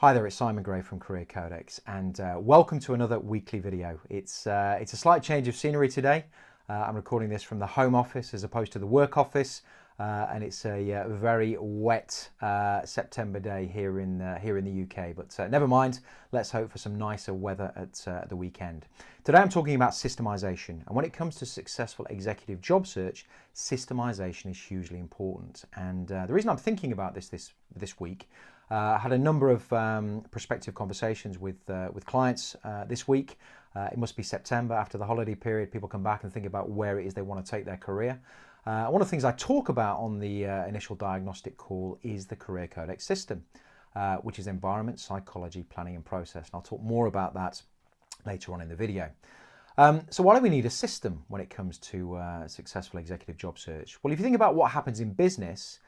Hi there, it's Simon Gray from Career Codex, and welcome to another weekly video. It's a slight change of scenery today. I'm recording this from the home office as opposed to the work office, and it's a very wet September day here in the UK. But never mind, let's hope for some nicer weather at the weekend. Today I'm talking about systemization, and when it comes to successful executive job search, systemization is hugely important. And the reason I'm thinking about this week. I had a number of prospective conversations with clients this week. It must be September after the holiday period. People come back and think about where it is they want to take their career. One of the things I talk about on the initial diagnostic call is the Career Codex system, which is environment, psychology, planning and process. And I'll talk more about that later on in the video. So why do we need a system when it comes to successful executive job search? Well, if you think about what happens in business,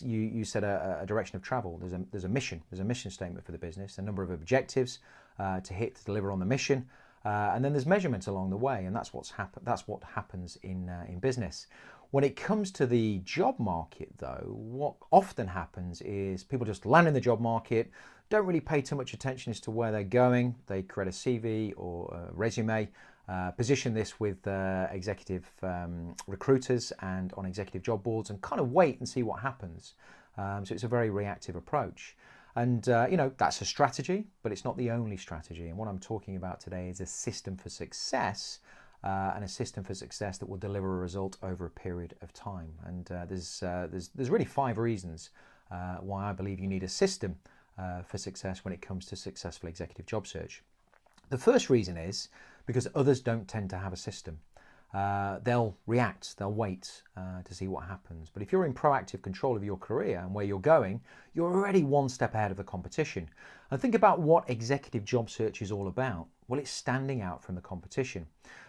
you set a direction of travel. There's a mission. There's a mission statement for the business, a number of objectives to deliver on the mission, and then there's measurements along the way, and that's what happens in business. When it comes to the job market, though, what often happens is people just land in the job market, don't really pay too much attention as to where they're going. They create a CV or a resume. Position this with executive recruiters and on executive job boards and kind of wait and see what happens. So it's a very reactive approach. And, that's a strategy, but it's not the only strategy. And what I'm talking about today is a system for success and a system for success that will deliver a result over a period of time. And there's really 5 reasons why I believe you need a system for success when it comes to successful executive job search. The first reason is because others don't tend to have a system. They'll react, they'll wait to see what happens. But if you're in proactive control of your career and where you're going, you're already one step ahead of the competition. And think about what executive job search is all about. Well, it's standing out from the competition.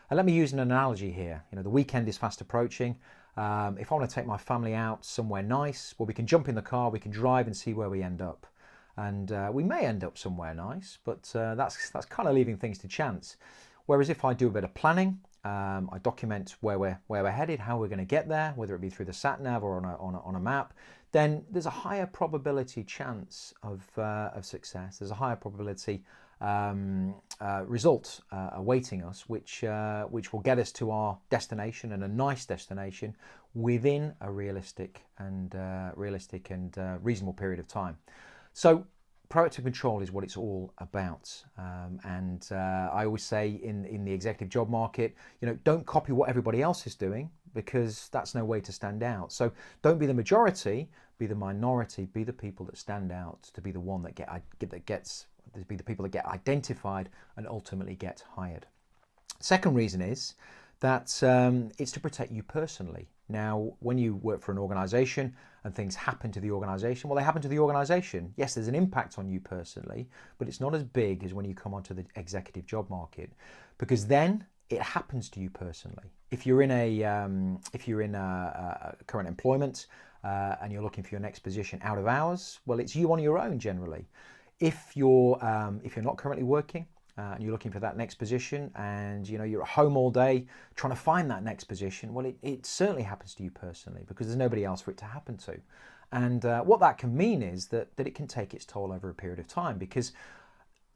And let me use an analogy here. The weekend is fast approaching. If I want to take my family out somewhere nice, well, we can jump in the car, we can drive and see where we end up. And we may end up somewhere nice, but that's kind of leaving things to chance. Whereas if I do a bit of planning, I document where we're headed, how we're going to get there, whether it be through the sat nav or on a map, then there's a higher probability chance of success. There's a higher probability result awaiting us, which will get us to our destination, and a nice destination within a realistic and reasonable period of time. So proactive control is what it's all about. And I always say in the executive job market, don't copy what everybody else is doing, because that's no way to stand out. So don't be the majority, be the minority, be the people that stand out, to be the one that be the people that get identified and ultimately get hired. Second reason is that it's to protect you personally. Now, when you work for an organization and things happen to the organization, well, they happen to the organization. Yes, there's an impact on you personally, but it's not as big as when you come onto the executive job market, because then it happens to you personally. If you're in a current employment and you're looking for your next position out of hours, well, it's you on your own generally. If you're not currently working, and you're looking for that next position, and you're at home all day trying to find that next position, well, it certainly happens to you personally, because there's nobody else for it to happen to. And what that can mean is that it can take its toll over a period of time, because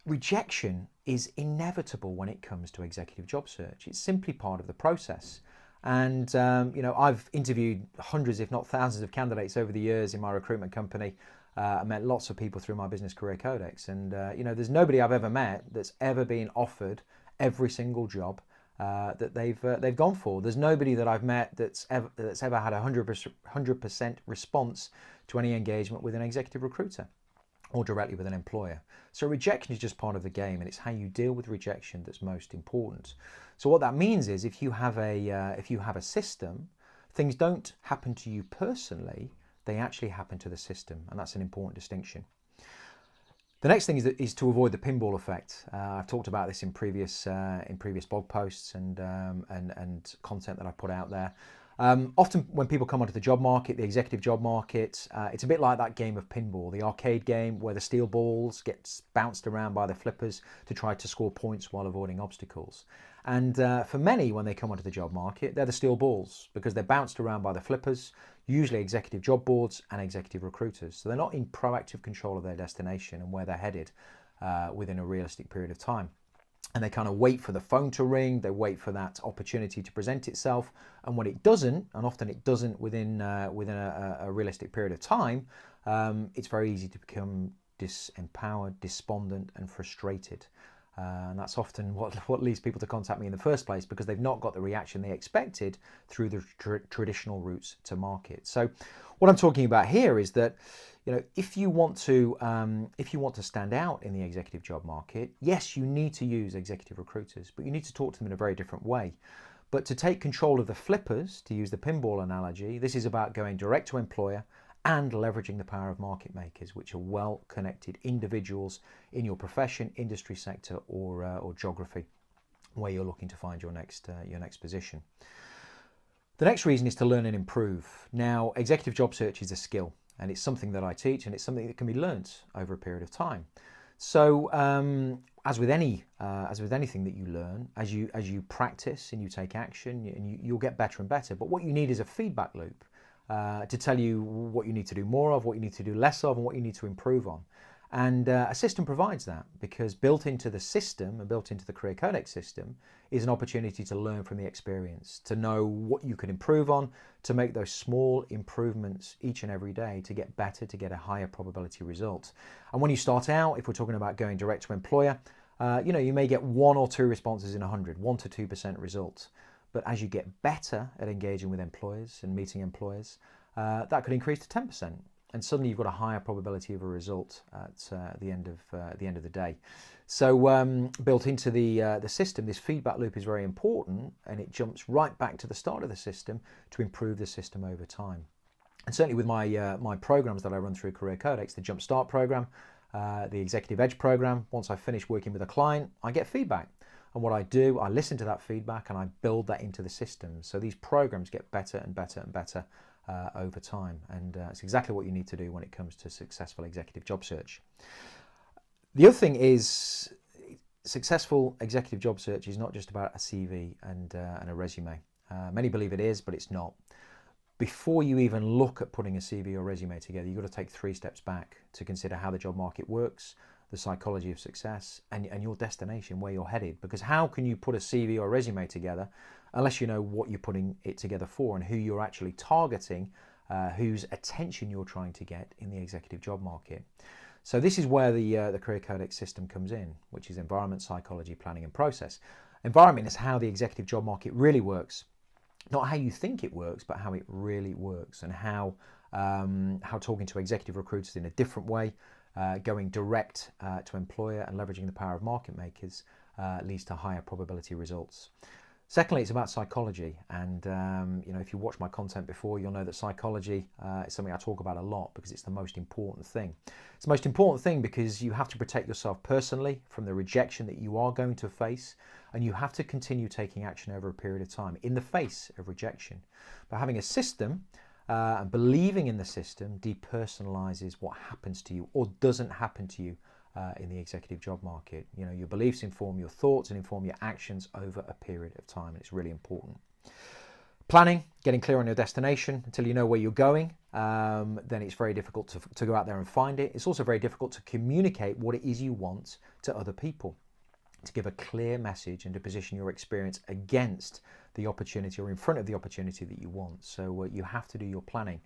rejection is inevitable when it comes to executive job search. It's simply part of the process. And I've interviewed hundreds, if not thousands, of candidates over the years in my recruitment company. I met lots of people through my business Career Codex, and there's nobody I've ever met that's ever been offered every single job that they've gone for. There's nobody that I've met that's ever had 100% response to any engagement with an executive recruiter or directly with an employer. So rejection is just part of the game, and it's how you deal with rejection that's most important. So what that means is, if you have a system, things don't happen to you personally. They actually happen to the system, and that's an important distinction. The next thing is to avoid the pinball effect. I've talked about this in previous blog posts and content that I've put out there. Often when people come onto the job market, the executive job market, it's a bit like that game of pinball, the arcade game where the steel balls get bounced around by the flippers to try to score points while avoiding obstacles. And for many, when they come onto the job market, they're the steel balls, because they're bounced around by the flippers. usually executive job boards and executive recruiters. So they're not in proactive control of their destination and where they're headed within a realistic period of time. And they kind of wait for the phone to ring, they wait for that opportunity to present itself, and when it doesn't, and often it doesn't within a realistic period of time, it's very easy to become disempowered, despondent and frustrated. And that's often what leads people to contact me in the first place, because they've not got the reaction they expected through the traditional routes to market. So what I'm talking about here is that, you know, if you want to stand out in the executive job market, yes, you need to use executive recruiters, but you need to talk to them in a very different way. But to take control of the flippers, to use the pinball analogy, this is about going direct to employer and leveraging the power of market makers, which are well-connected individuals in your profession, industry sector, or geography, where you're looking to find your next position. The next reason is to learn and improve. Now, executive job search is a skill, and it's something that I teach, and it's something that can be learnt over a period of time. So, as with anything that you learn, as you practice and you take action, and you'll get better and better. But what you need is a feedback loop to tell you what you need to do more of, what you need to do less of, and what you need to improve on. And a system provides that, because built into the system and built into the Career Codex system is an opportunity to learn from the experience, to know what you can improve on, to make those small improvements each and every day to get better, to get a higher probability result. And when you start out, if we're talking about going direct to employer, you may get 1 or 2 responses in 100, 1 to 2% results. But as you get better at engaging with employers and meeting employers, that could increase to 10%. And suddenly you've got a higher probability of a result at the end of the day. So built into the system, this feedback loop is very important, and it jumps right back to the start of the system to improve the system over time. And certainly with my programs that I run through Career Codex, the Jumpstart program, the Executive Edge program, once I finish working with a client, I get feedback. And what I do, I listen to that feedback and I build that into the system. So these programs get better and better and better over time. And it's exactly what you need to do when it comes to successful executive job search. The other thing is, successful executive job search is not just about a CV and a resume. Many believe it is, but it's not. Before you even look at putting a CV or resume together, you've got to take 3 steps back to consider how the job market works, the psychology of success, and your destination, where you're headed. Because how can you put a CV or resume together unless you know what you're putting it together for and who you're actually targeting, whose attention you're trying to get in the executive job market? So this is where the Career Codex system comes in, which is environment, psychology, planning and process. Environment is how the executive job market really works. Not how you think it works, but how it really works, and how talking to executive recruiters in a different way, going direct to employer and leveraging the power of market makers leads to higher probability results. Secondly, it's about psychology, and if you watch my content before, you'll know that psychology is something I talk about a lot, because it's the most important thing. It's the most important thing because you have to protect yourself personally from the rejection that you are going to face, and you have to continue taking action over a period of time in the face of rejection. But having a system and believing in the system depersonalizes what happens to you or doesn't happen to you in the executive job market. You know, your beliefs inform your thoughts and inform your actions over a period of time, and it's really important. Planning, getting clear on your destination until you know where you're going, then it's very difficult to go out there and find it. It's also very difficult to communicate what it is you want to other people, to give a clear message and to position your experience against the opportunity or in front of the opportunity that you want. So you have to do your planning.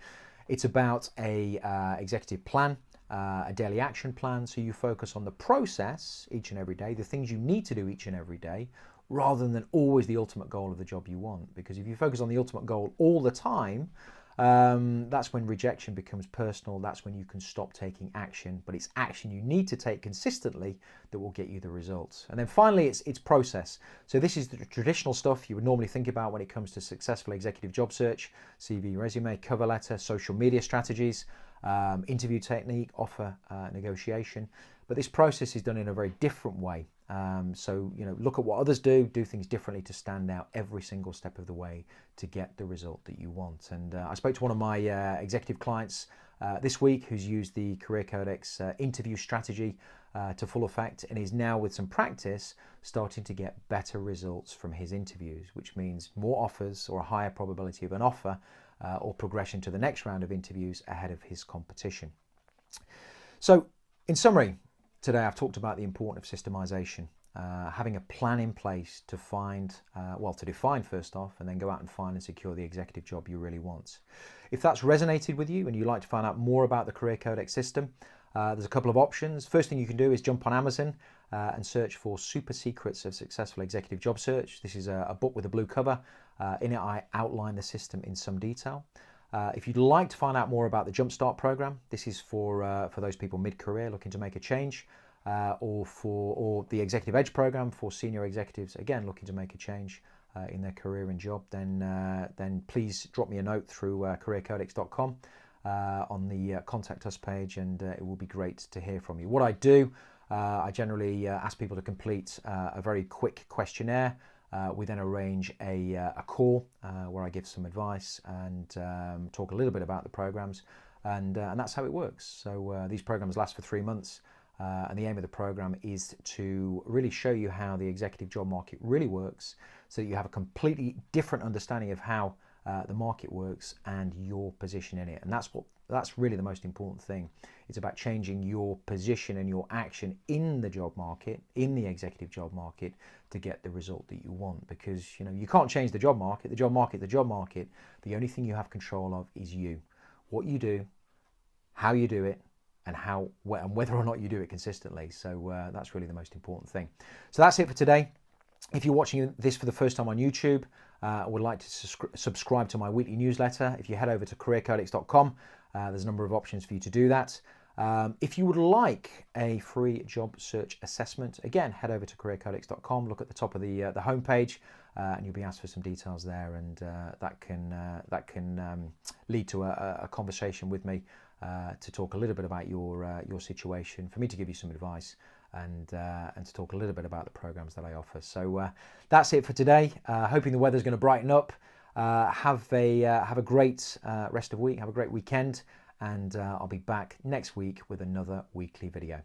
It's about a executive plan, a daily action plan, so you focus on the process each and every day, the things you need to do each and every day, rather than always the ultimate goal of the job you want. Because if you focus on the ultimate goal all the time, that's when rejection becomes personal. That's when you can stop taking action, but it's action you need to take consistently that will get you the results. And then finally, it's process. So this is the traditional stuff you would normally think about when it comes to successful executive job search: CV, resume, cover letter, social media strategies, interview technique, offer negotiation. But this process is done in a very different way. So, look at what others do things differently to stand out every single step of the way to get the result that you want. And I spoke to one of my executive clients this week who's used the Career Codex interview strategy to full effect, and is now, with some practice, starting to get better results from his interviews, which means more offers, or a higher probability of an offer, or progression to the next round of interviews ahead of his competition. So, in summary, today I've talked about the importance of systemization, having a plan in place to find, to define first off, and then go out and find and secure the executive job you really want. If that's resonated with you and you'd like to find out more about the Career Codex system, there's a couple of options. First thing you can do is jump on Amazon and search for Super Secrets of Successful Executive Job Search. This is a book with a blue cover. In it, I outline the system in some detail. If you'd like to find out more about the Jumpstart program, this is for those people mid-career looking to make a change, or the Executive Edge program for senior executives, again looking to make a change in their career and job, then please drop me a note through careercodex.com on the Contact Us page, and it will be great to hear from you. What I do, I generally ask people to complete a very quick questionnaire. We then arrange a call where I give some advice and talk a little bit about the programs, and that's how it works. So these programs last for 3 months, and the aim of the program is to really show you how the executive job market really works, so that you have a completely different understanding of how the market works and your position in it. And that's really the most important thing. It's about changing your position and your action in the job market, in the executive job market, to get the result that you want. Because you can't change the job market. The job market. The only thing you have control of is you. What you do, how you do it, and whether or not you do it consistently. So that's really the most important thing. So that's it for today. If you're watching this for the first time on YouTube, I would like to subscribe to my weekly newsletter. If you head over to careercodex.com, there's a number of options for you to do that. If you would like a free job search assessment, again, head over to careercodex.com, look at the top of the homepage, and you'll be asked for some details there, and that can lead to a conversation with me to talk a little bit about your situation, for me to give you some advice, and to talk a little bit about the programs that I offer. So that's it for today. Hoping the weather's going to brighten up. Have a great rest of the week. Have a great weekend, and I'll be back next week with another weekly video.